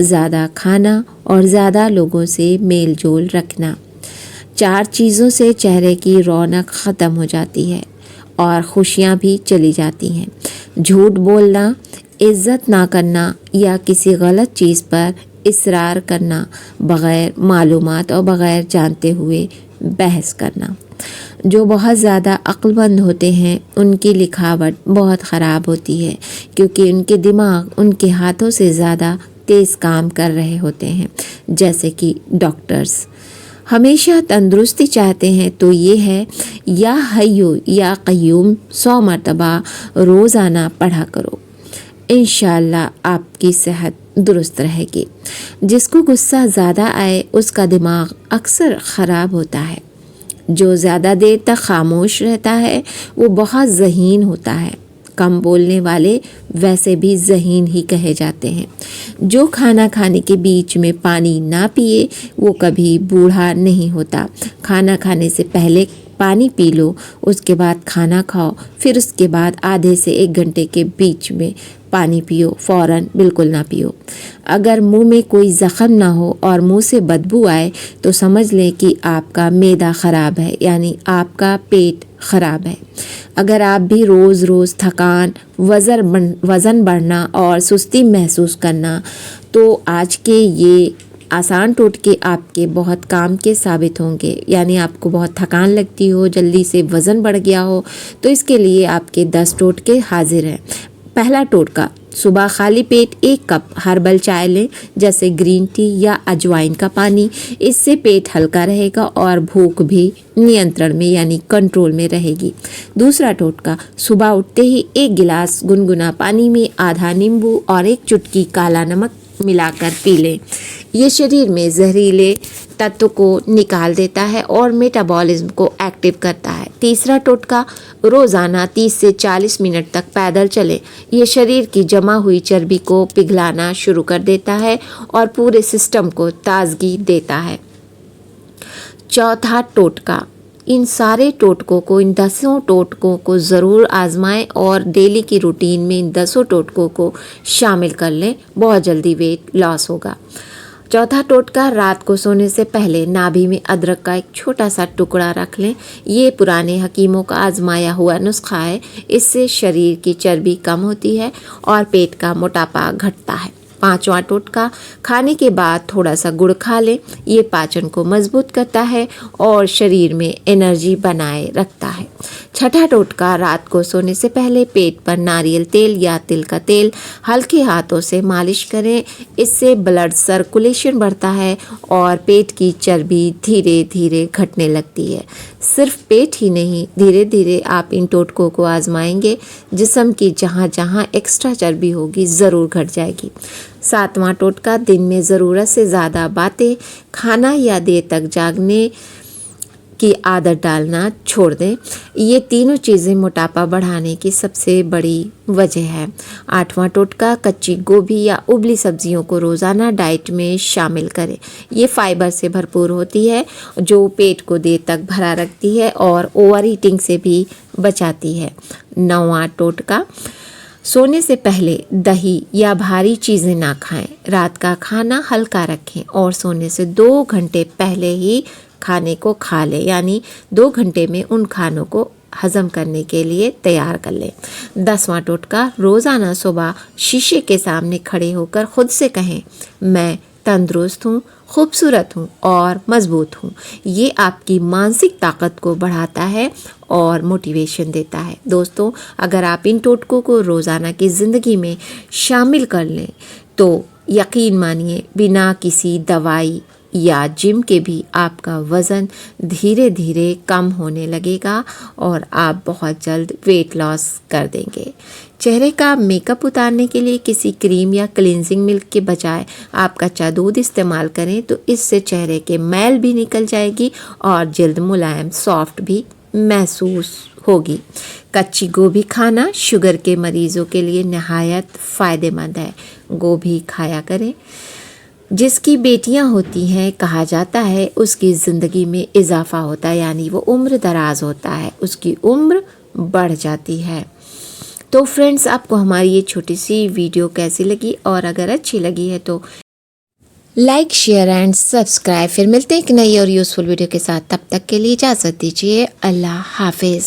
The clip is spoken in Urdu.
زیادہ کھانا اور زیادہ لوگوں سے میل جول رکھنا۔ 4 چیزوں سے چہرے کی رونق ختم ہو جاتی ہے اور خوشیاں بھی چلی جاتی ہیں۔ جھوٹ بولنا، عزت نہ کرنا یا کسی غلط چیز پر اصرار کرنا، بغیر معلومات اور بغیر جانتے ہوئے بحث کرنا۔ جو بہت زیادہ عقل مند ہوتے ہیں ان کی لکھاوٹ بہت خراب ہوتی ہے، کیونکہ ان کے دماغ ان کے ہاتھوں سے زیادہ تیز کام کر رہے ہوتے ہیں، جیسے کہ ڈاکٹرز۔ ہمیشہ تندرستی چاہتے ہیں تو یہ ہے یا حیو یا قیوم 100 مرتبہ روزانہ پڑھا کرو، انشاءاللہ آپ کی صحت درست رہے گی۔ جس کو غصہ زیادہ آئے اس کا دماغ اکثر خراب ہوتا ہے۔ جو زیادہ دیر تک خاموش رہتا ہے وہ بہت ذہین ہوتا ہے۔ کم بولنے والے ویسے بھی ذہین ہی کہے جاتے ہیں۔ جو کھانا کھانے کے بیچ میں پانی نہ پیے وہ کبھی بوڑھا نہیں ہوتا۔ کھانا کھانے سے پہلے پانی پی لو، اس کے بعد کھانا کھاؤ، پھر اس کے بعد آدھے سے 1 گھنٹے کے بیچ میں پانی پیو، فوراً بالکل نہ پیو۔ اگر منہ میں کوئی زخم نہ ہو اور منہ سے بدبو آئے تو سمجھ لیں کہ آپ کا معدہ خراب ہے، یعنی آپ کا پیٹ خراب ہے۔ اگر آپ بھی روز روز تھکان، وزن بڑھنا اور سستی محسوس کرنا، تو آج کے یہ آسان ٹوٹکے آپ کے بہت کام کے ثابت ہوں گے۔ یعنی آپ کو بہت تھکان لگتی ہو، جلدی سے وزن بڑھ گیا ہو، تو اس کے لیے آپ کے 10 ٹوٹکے حاضر ہیں۔ پہلا ٹوٹکا، صبح خالی پیٹ 1 کپ ہربل چائے لیں، جیسے گرین ٹی یا اجوائن کا پانی۔ اس سے پیٹ ہلکا رہے گا اور بھوک بھی نینترن میں یعنی کنٹرول میں رہے گی۔ دوسرا ٹوٹکا، صبح اٹھتے ہی 1 گلاس گنگنا پانی میں آدھا نیمبو اور 1 چٹکی کالا نمک ملا کر پی لیں۔ یہ شریر میں زہریلے تتو کو نکال دیتا ہے اور میٹابولزم کو ایکٹیو کرتا ہے۔ تیسرا ٹوٹکا، روزانہ 30 سے 40 منٹ تک پیدل چلیں۔ یہ شریر کی جمع ہوئی چربی کو پگھلانا شروع کر دیتا ہے اور پورے سسٹم کو تازگی دیتا ہے۔ چوتھا ٹوٹکا، ان سارے ٹوٹکوں کو، ان 10 ٹوٹکوں کو ضرور آزمائیں اور ڈیلی کی روٹین میں ان 10 ٹوٹکوں کو شامل کر لیں، بہت جلدی ویٹ لاس ہوگا۔ چوتھا ٹوٹکا، رات کو سونے سے پہلے نابھی میں ادرک کا ایک چھوٹا سا ٹکڑا رکھ لیں۔ یہ پرانے حکیموں کا آزمایا ہوا نسخہ ہے۔ اس سے شریر کی چربی کم ہوتی ہے اور پیٹ کا موٹاپا گھٹتا ہے۔ پانچواں ٹوٹکا، کھانے کے بعد تھوڑا سا گڑ کھا لیں۔ یہ پاچن کو مضبوط کرتا ہے اور شریر میں انرجی بنائے رکھتا ہے۔ چھٹا ٹوٹکا، رات کو سونے سے پہلے پیٹ پر ناریل تیل یا تل کا تیل ہلکے ہاتھوں سے مالش کریں۔ اس سے بلڈ سرکولیشن بڑھتا ہے اور پیٹ کی چربی دھیرے دھیرے گھٹنے لگتی ہے۔ صرف پیٹ ہی نہیں، دھیرے دھیرے آپ ان ٹوٹکوں کو آزمائیں گے، جسم کی جہاں جہاں ایکسٹرا چربی ہوگی ضرور گھٹ جائے گی۔ ساتواں ٹوٹکا، دن میں ضرورت سے زیادہ باتیں، کھانا یا دیر تک جاگنے کی عادت ڈالنا چھوڑ دیں۔ یہ تینوں چیزیں موٹاپا بڑھانے کی سب سے بڑی وجہ ہے۔ آٹھواں ٹوٹکا، کچی گوبھی یا ابلی سبزیوں کو روزانہ ڈائٹ میں شامل کریں۔ یہ فائبر سے بھرپور ہوتی ہے جو پیٹ کو دیر تک بھرا رکھتی ہے اور اوور ایٹنگ سے بھی بچاتی ہے۔ نواں ٹوٹکا، سونے سے پہلے دہی یا بھاری چیزیں نہ کھائیں۔ رات کا کھانا ہلکا رکھیں اور سونے سے 2 گھنٹے پہلے ہی کھانے کو کھا لیں، یعنی 2 گھنٹے میں ان کھانوں کو ہضم کرنے کے لیے تیار کر لیں۔ 10واں ٹوٹکا، روزانہ صبح شیشے کے سامنے کھڑے ہو کر خود سے کہیں، میں تندرست ہوں، خوبصورت ہوں اور مضبوط ہوں۔ یہ آپ کی مانسک طاقت کو بڑھاتا ہے اور موٹیویشن دیتا ہے۔ دوستوں، اگر آپ ان ٹوٹکوں کو روزانہ کی زندگی میں شامل کر لیں تو یقین مانیے بنا کسی دوائی یا جم کے بھی آپ کا وزن دھیرے دھیرے کم ہونے لگے گا اور آپ بہت جلد ویٹ لاس کر دیں گے۔ چہرے کا میک اپ اتارنے کے لیے کسی کریم یا کلینزنگ ملک کے بجائے آپ کچا دودھ استعمال کریں تو اس سے چہرے کے میل بھی نکل جائے گی اور جلد ملائم سافٹ بھی محسوس ہوگی۔ کچی گوبھی کھانا شوگر کے مریضوں کے لیے نہایت فائدہ مند ہے۔ گوبھی کھایا کریں۔ جس کی بیٹیاں ہوتی ہیں کہا جاتا ہے اس کی زندگی میں اضافہ ہوتا ہے، یعنی وہ عمر دراز ہوتا ہے، اس کی عمر بڑھ جاتی ہے۔ تو فرینڈز، آپ کو ہماری یہ چھوٹی سی ویڈیو کیسی لگی؟ اور اگر اچھی لگی ہے تو لائک شیئر اینڈ سبسکرائب. پھر ملتے ہیں ایک نئی اور یوزفل ویڈیو کے ساتھ. تب تک کے لیے اجازت دیجیے. اللہ حافظ.